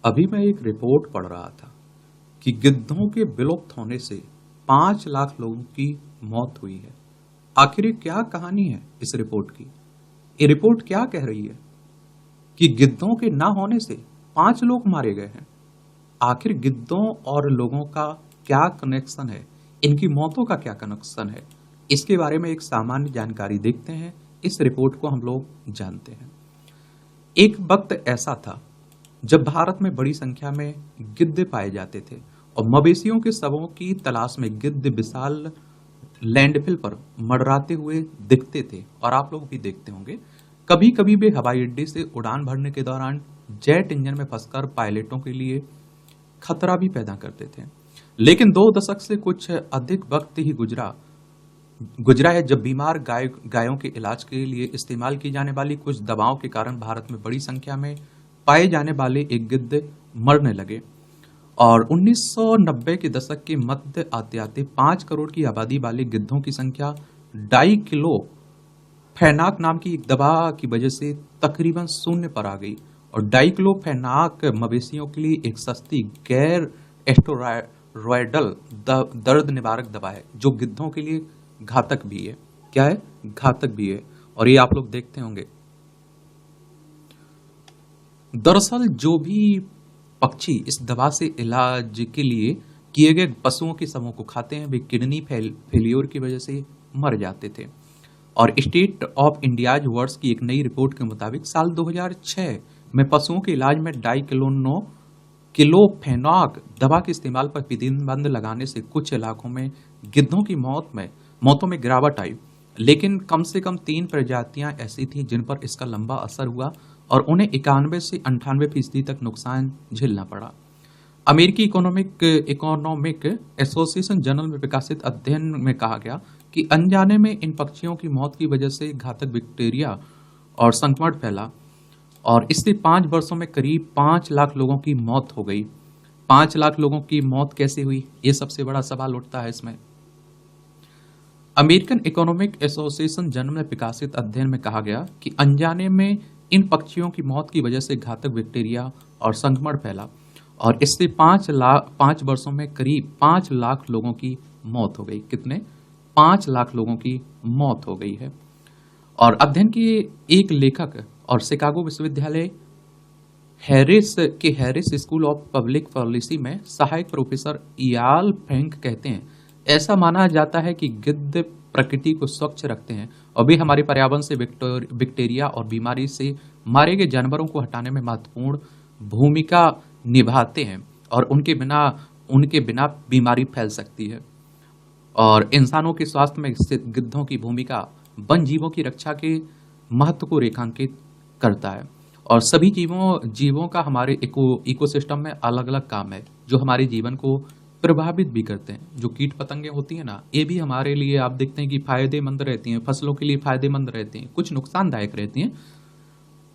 अभी मैं एक रिपोर्ट पढ़ रहा था कि गिद्धों के विलुप्त होने से 5 लाख लोगों की मौत हुई है। आखिर ये क्या कहानी है इस रिपोर्ट की? ये रिपोर्ट क्या कह रही है कि गिद्धों के ना होने से 5 लोग मारे गए हैं। आखिर गिद्धों और लोगों का क्या कनेक्शन है, इनकी मौतों का क्या कनेक्शन है, इसके बारे में एक सामान्य जानकारी देखते हैं। इस रिपोर्ट को हम लोग जानते हैं। एक वक्त ऐसा था जब भारत में बड़ी संख्या में गिद्ध पाए जाते थे और मवेशियों के शवों की तलाश में गिद्ध विशाल लैंडफिल पर मंडराते हुए दिखते थे। और आप लोग भी देखते होंगे, कभी कभी वे हवाई अड्डे से उड़ान भरने के दौरान जेट इंजन में फंसकर पायलटों के लिए खतरा भी पैदा करते थे। लेकिन 2 दशक से कुछ अधिक वक्त ही गुजरा है जब बीमार गायों के इलाज के लिए इस्तेमाल की जाने वाली कुछ दवाओं के कारण भारत में बड़ी संख्या में पाए जाने वाले एक गिद्ध मरने लगे। और 1990 के दशक के मध्य आते आते 5 करोड़ की आबादी वाले गिद्धों की संख्या डाइक्लोफेनाक नाम की एक दवा की वजह से तकरीबन शून्य पर आ गई। और डाइक्लोफेनाक मवेशियों के लिए एक सस्ती गैर एस्टेरॉयडल दर्द निवारक दवा है जो गिद्धों के लिए घातक भी है। क्या है? घातक भी है। और ये आप लोग देखते होंगे। दरअसल जो भी पक्षी इस दवा से इलाज के लिए किए गए पशुओं के समूह को खाते हैं वे किडनी फेलियर की वजह से मर जाते थे। और स्टेट ऑफ इंडियाज वर्ड्स की एक नई रिपोर्ट के मुताबिक साल 2006 में पशुओं के इलाज में डाइक्लोफेनाक दवा के इस्तेमाल पर प्रतिबंध लगाने से कुछ इलाकों में गिद्धों की मौतों में गिरावट आई। लेकिन कम से कम 3 प्रजातियां ऐसी थीं जिन पर इसका लंबा असर हुआ और उन्हें 91 से 98% तक नुकसान झेलना पड़ा। अमेरिकी इकोनॉमिक एसोसिएशन जर्नल में प्रकाशित अध्ययन में कहा गया कि अनजाने में इन पक्षियों की मौत की वजह से घातक बैक्टीरिया और संक्रमण फैला और इससे 5 वर्षों में करीब 5 लाख लोगों की मौत हो गई। 5 लाख लोगों की मौत कैसे हुई, ये सबसे बड़ा सवाल उठता है इसमें। अमेरिकन इकोनॉमिक एसोसिएशन जर्नल में प्रकाशित अध्ययन में कहा गया कि अनजाने में इन पक्षियों की मौत की वजह से घातक बैक्टीरिया और संक्रमण फैला और इससे 5 वर्षों में करीब 5 लाख लोगों की मौत हो गई। कितने? 5 लाख लोगों की मौत हो गई है। और अध्ययन के एक लेखक और शिकागो विश्वविद्यालय Harris school of public policy में सहायक प्रोफेसर इयाल फ्रैंक कहते हैं, ऐसा माना जाता है कि गिद्ध प्रकृति को स्वच्छ रखते हैं और वे हमारे पर्यावरण से बैक्टीरिया और बीमारी से मारे गए जानवरों को हटाने में महत्वपूर्ण भूमिका निभाते हैं और उनके बिना बीमारी फैल सकती है। और इंसानों के स्वास्थ्य में स्थित गिद्धों की भूमिका वन जीवों की रक्षा के महत्व को रेखांकित करता है। और सभी जीवों का हमारे इकोसिस्टम में अलग अलग काम है जो हमारे जीवन को प्रभावित भी करते हैं। जो कीट पतंगे होती हैं ना, ये भी हमारे लिए आप देखते हैं कि फायदेमंद रहती हैं, फसलों के लिए फायदेमंद रहती हैं, कुछ नुकसानदायक रहती हैं।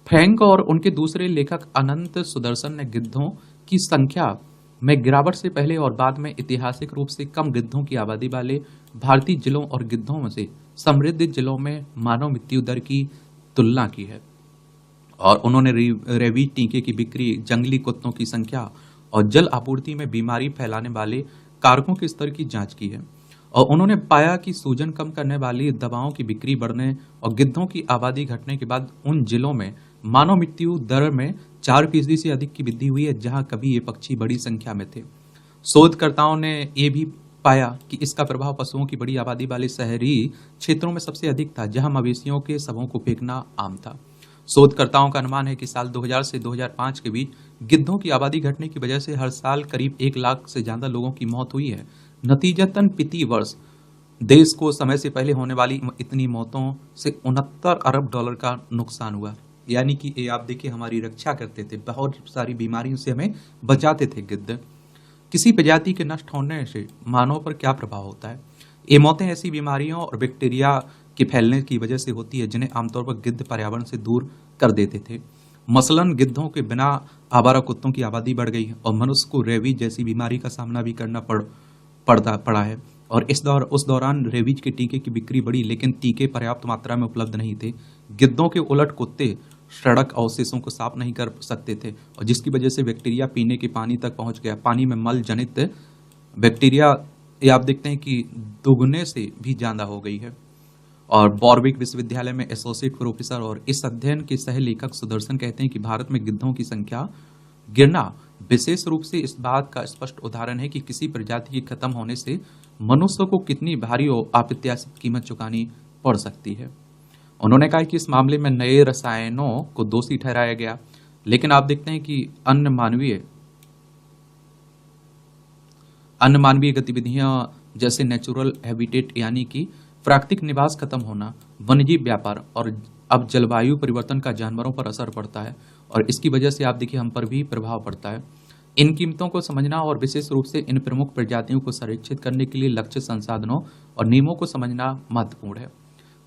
फ्रैंक और उनके दूसरे लेखक अनंत सुदर्शन ने गिद्धों की संख्या में गिरावट से पहले और बाद में ऐतिहासिक रूप से कम गिद्धों की आबादी वाले भारतीय जिलों और गिद्धों में से समृद्ध जिलों में मानव मृत्यु दर की तुलना की है। और उन्होंने रेबीज टीके की बिक्री, जंगली कुत्तों की संख्या और जल आपूर्ति में बीमारी फैलाने वाले कारकों के स्तर की जांच की है। और उन्होंने पाया कि सूजन कम करने वाली दवाओं की बिक्री बढ़ने और गिद्धों की आबादी घटने के बाद उन जिलों में मानव मृत्यु दर में 4% से अधिक की वृद्धि हुई है जहां कभी ये पक्षी बड़ी संख्या में थे। शोधकर्ताओं ने ये भी पाया कि इसका प्रभाव पशुओं की बड़ी आबादी वाले शहरी क्षेत्रों में सबसे अधिक था जहां मवेशियों के शवों को फेंकना आम था। शोधकर्ताओं का अनुमान है कि साल 2000 से 2005 के बीच गिद्धों की आबादी घटने की वजह से हर साल करीब 1 लाख से ज्यादा लोगों की मौत हुई है। नतीजतन प्रति वर्ष देश को समय से पहले होने वाली इतनी मौतों से 69 अरब डॉलर का नुकसान हुआ। यानी कि ये आप देखिए, हमारी रक्षा करते थे, बहुत सारी बीमारियों से हमें बचाते थे गिद्ध। किसी प्रजाति के नष्ट होने से मानव पर क्या प्रभाव होता है? ये मौतें ऐसी बीमारियों और बैक्टीरिया के फैलने की वजह से होती है जिन्हें आमतौर पर गिद्ध पर्यावरण से दूर कर देते थे। मसलन गिद्धों के बिना आवारा कुत्तों की आबादी बढ़ गई और मनुष्य को रेबीज जैसी बीमारी का सामना भी करना पड़ा है। और उस दौरान रेबीज के टीके की बिक्री बढ़ी, लेकिन टीके पर्याप्त मात्रा में उपलब्ध नहीं थे। गिद्धों के उलट कुत्ते सड़क अवशेषों को साफ नहीं कर सकते थे, और जिसकी वजह से बैक्टीरिया पीने के पानी तक पहुंच गया। पानी में मल जनित बैक्टीरिया ये आप देखते हैं कि दुगने से भी ज्यादा हो गई है। और बॉर्विक विश्वविद्यालय में एसोसिएट प्रोफेसर और इस अध्ययन के सह लेखक सुदर्शन कहते हैं कि भारत में गिद्धों की संख्या गिरना विशेष रूप से इस बात का स्पष्ट उदाहरण है कि किसी प्रजाति के खत्म होने से मनुष्य को कितनी भारी और अप्रत्याशित कीमत चुकानी पड़ सकती है। उन्होंने कहा कि इस मामले में नए रसायनों को दोषी ठहराया गया, लेकिन आप देखते हैं कि अन्य मानवीय गतिविधियां जैसे नेचुरल हैबिटेट यानी कि प्राकृतिक निवास खत्म होना, वन्यजीव व्यापार और अब जलवायु परिवर्तन का जानवरों पर असर पड़ता है, और इसकी वजह से आप देखिए हम पर भी प्रभाव पड़ता है। इन कीमतों को समझना और विशेष रूप से इन प्रमुख प्रजातियों को संरक्षित करने के लिए लक्ष्य संसाधनों और नियमों को समझना महत्वपूर्ण है।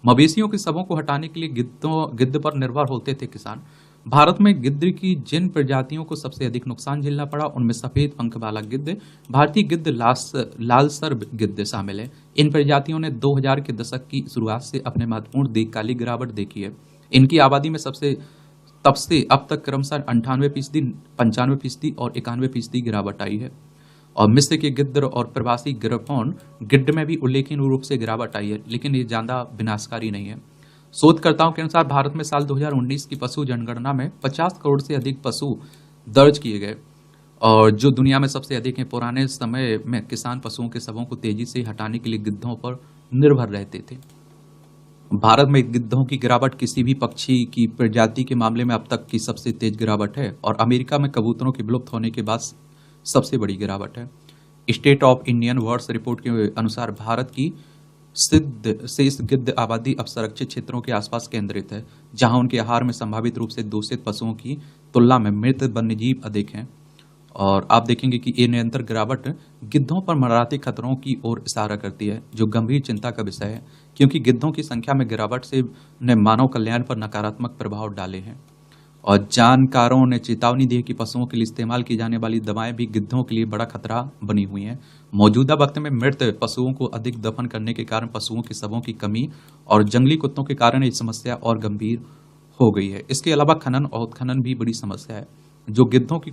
मवेशियों के शवों को हटाने के लिए गिद्ध पर निर्भर होते थे किसान। भारत में गिद्ध की जिन प्रजातियों को सबसे अधिक नुकसान झेलना पड़ा उनमें सफेद पंख वाला गिद्ध, भारतीय गिद्ध, लालसर गिद्ध शामिल है। इन प्रजातियों ने 2000 के दशक की शुरुआत से अपने महत्वपूर्ण दीर्घकालिक गिरावट देखी है। इनकी आबादी में तब से अब तक क्रमशः 98%, 95% और 91% गिरावट आई है। और मिस्र के गिद्ध और प्रवासी गिरफोन गिद्ध में भी उल्लेखनीय रूप से गिरावट आई है, लेकिन ये ज्यादा विनाशकारी नहीं है। शोधकर्ताओं के अनुसार भारत में साल 2019 की पशु जनगणना में 50 करोड़ से अधिक पशु दर्ज किए गए, और जो दुनिया में सबसे अधिक हैं। पुराने समय में किसान पशुओं के शवों को तेजी से हटाने के लिए गिद्धों पर निर्भर रहते थे। भारत में गिद्धों की गिरावट किसी भी पक्षी की प्रजाति के मामले में अब तक की सबसे तेज गिरावट है, और अमेरिका में कबूतरों के विलुप्त होने के बाद सबसे बड़ी गिरावट है। State of Indian birds report के अनुसार भारत की शेष गिद्ध आबादी अब संरक्षित क्षेत्रों के आसपास केंद्रित है, जहां उनके आहार में संभावित रूप से दूषित पशुओं की तुलना में मृत वन्यजीव अधिक हैं। और आप देखेंगे कि ये निरंतर गिरावट गिद्धों पर मंडराते खतरों की ओर इशारा करती है, जो गंभीर चिंता का विषय है, क्योंकि गिद्धों की संख्या में गिरावट से ने मानव कल्याण पर नकारात्मक प्रभाव डाले हैं। और जानकारों ने चेतावनी दी कि पशुओं के लिए इस्तेमाल की जाने वाली दवाएं भी गिद्धों के लिए बड़ा खतरा बनी हुई हैं। मौजूदा वक्त में मृत पशुओं को अधिक दफन करने के कारण पशुओं के शवों की कमी और जंगली कुत्तों के कारण ये समस्या और गंभीर हो गई है। इसके अलावा खनन और उत्खनन भी बड़ी समस्या है, जो गिद्धों की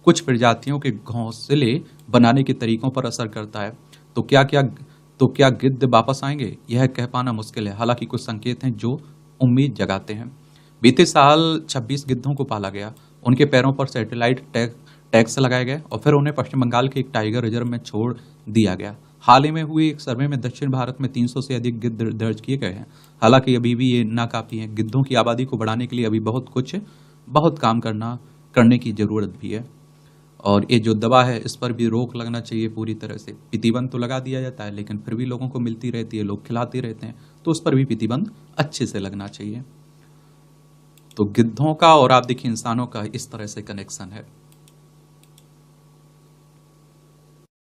कुछ प्रजातियों के घोंसले बनाने के तरीकों पर असर करता है। तो क्या गिद्ध वापस आएंगे, यह कह पाना मुश्किल है। हालांकि कुछ संकेत हैं जो उम्मीद जगाते हैं। बीते साल 26 गिद्धों को पाला गया, उनके पैरों पर सैटेलाइट टैग्स लगाए गए और फिर उन्हें पश्चिम बंगाल के एक टाइगर रिजर्व में छोड़ दिया गया। हाल ही में हुए एक सर्वे में दक्षिण भारत में 300 से अधिक गिद्ध दर्ज किए गए हैं। हालांकि अभी भी ये नाकाफी है। गिद्धों की आबादी को बढ़ाने के लिए अभी बहुत काम करने की जरूरत भी है। और ये जो दवा है इस पर भी रोक लगना चाहिए पूरी तरह से। प्रतिबंध तो लगा दिया जाता है, लेकिन फिर भी लोगों को मिलती रहती है, लोग खिलाते रहते हैं, तो उस पर भी प्रतिबंध अच्छे से लगना चाहिए। तो गिद्धों का और आप देखिए इंसानों का इस तरह से कनेक्शन है।